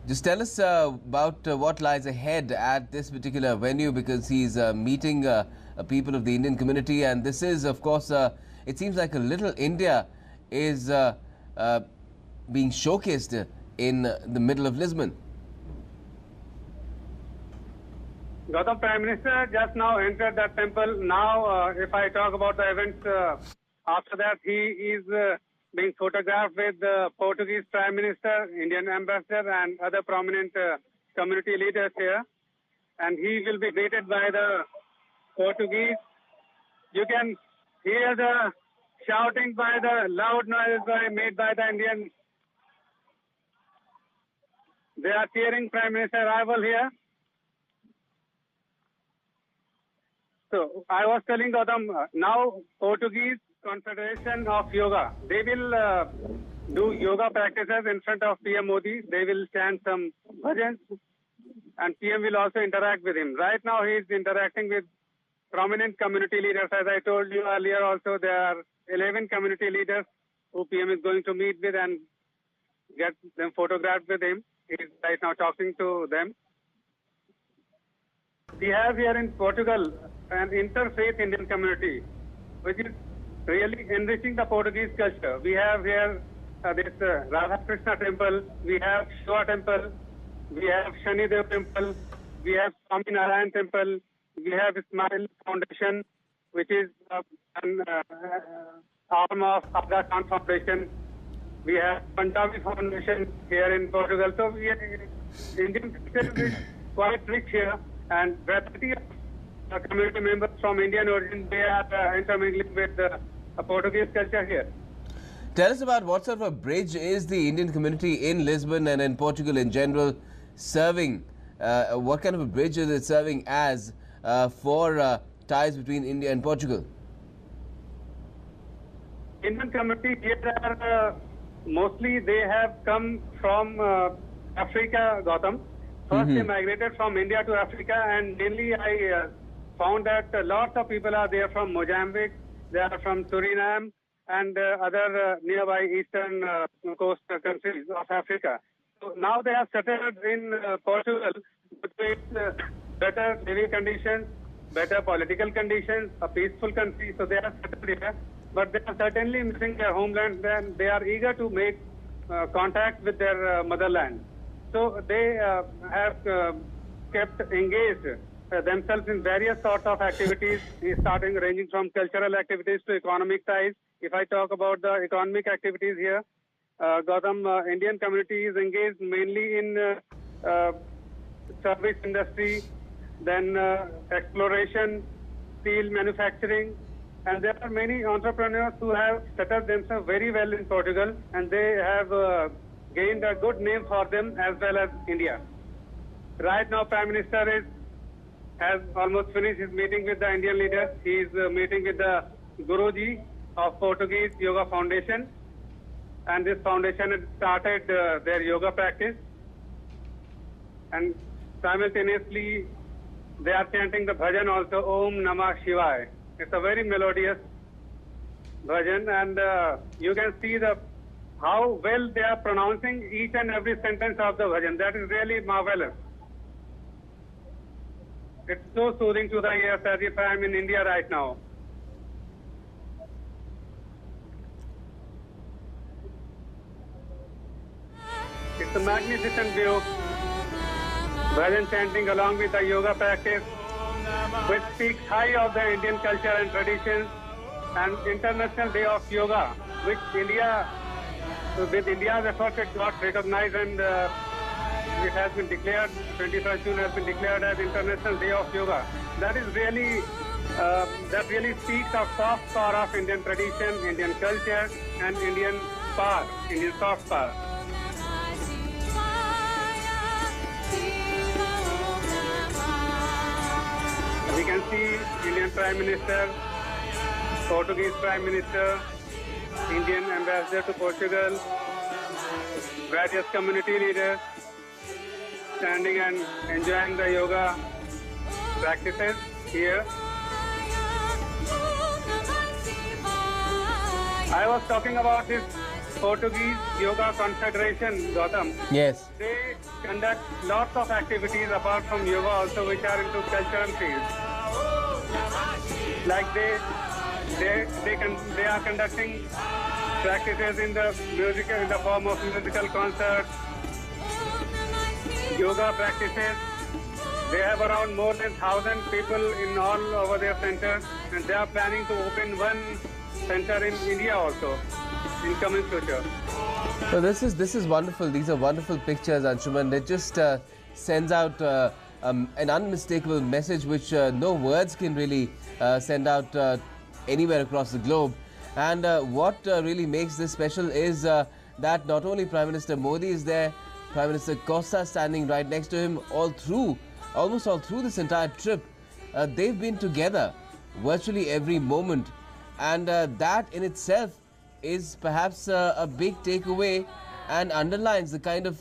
Just tell us about what lies ahead at this particular venue, because he's meeting people of the Indian community, and this is, of course, it seems like a little India is being showcased in the middle of Lisbon. Gautam, Prime Minister just now entered that temple. Now, if I talk about the events after that, he is being photographed with the Portuguese Prime Minister, Indian Ambassador, and other prominent community leaders here. And he will be greeted by the Portuguese. You can hear the shouting by the loud noises made by the Indian. They are cheering Prime Minister arrival here. So I was telling Gautam, now Portuguese Confederation of Yoga, they will do yoga practices in front of PM Modi. They will chant some bhajans, and PM will also interact with him. Right now he is interacting with prominent community leaders. As I told you earlier also, there are 11 community leaders who PM is going to meet with and get them photographed with him. He is right now talking to them. We have here in Portugal an interfaith Indian community, which is really enriching the Portuguese culture. We have here this Radha Krishna temple, we have Shiva temple, we have Shani Dev temple, we have Swami Narayan temple, we have Ismail Foundation, which is an arm of Aga Khan Foundation. We have Punjabi Foundation here in Portugal. So Indian culture is quite rich here, and variety of community members from Indian origin, they are intermingling with the Portuguese culture here. Tell us about what sort of a bridge is the Indian community in Lisbon and in Portugal in general serving. What kind of a bridge is it serving as for ties between India and Portugal? Indian community here are mostly they have come from Africa, Gautam. First they migrated from India to Africa, and mainly I found that lots of people are there from Mozambique, they are from Suriname and other nearby eastern coast countries of Africa. So now they have settled in Portugal with better living conditions, better political conditions, a peaceful country. So they are settled here, but they are certainly missing their homeland, and they are eager to make contact with their motherland. So they have kept engaged themselves in various sorts of activities, starting ranging from cultural activities to economic ties. If I talk about the economic activities here, Gautam, Indian community is engaged mainly in service industry, then exploration, steel manufacturing, and there are many entrepreneurs who have settled themselves very well in Portugal, and they have gained a good name for them as well as India. Right now, Prime Minister has almost finished his meeting with the Indian leaders. He is meeting with the Guruji of Portuguese Yoga Foundation, and this foundation has started their yoga practice, and simultaneously they are chanting the bhajan also, Om Namah Shivaya. It's a very melodious bhajan, and you can see how well they are pronouncing each and every sentence of the bhajan. That is really marvelous. It's so soothing to the ears as if I am in India right now. It's a magnificent view. Bhajan chanting along with the yoga practice, which speaks high of the Indian culture and traditions, and International Day of Yoga, which with India's efforts, it got recognized, and it has been declared, 21st June has been declared as International Day of Yoga. That is really, that really speaks of soft power of Indian tradition, Indian culture, and Indian power, Indian soft power. We can see Indian Prime Minister, Portuguese Prime Minister, Indian Ambassador to Portugal, various community leaders standing and enjoying the yoga practices here. I was talking about this Portuguese Yoga Confederation, Gautam. Yes. They conduct lots of activities apart from yoga also, which are into cultural fields. Like they are conducting practices in the form of musical concerts, yoga practices. They have around more than 1,000 people in all over their centers, and they are planning to open one center in India also in coming future. So this is wonderful. These are wonderful pictures, Anshuman. It just sends out an unmistakable message which no words can really send out anywhere across the globe. And what really makes this special is that not only Prime Minister Modi is there, Prime Minister Costa standing right next to him almost all through this entire trip. They've been together virtually every moment, and that in itself is perhaps a big takeaway and underlines the kind of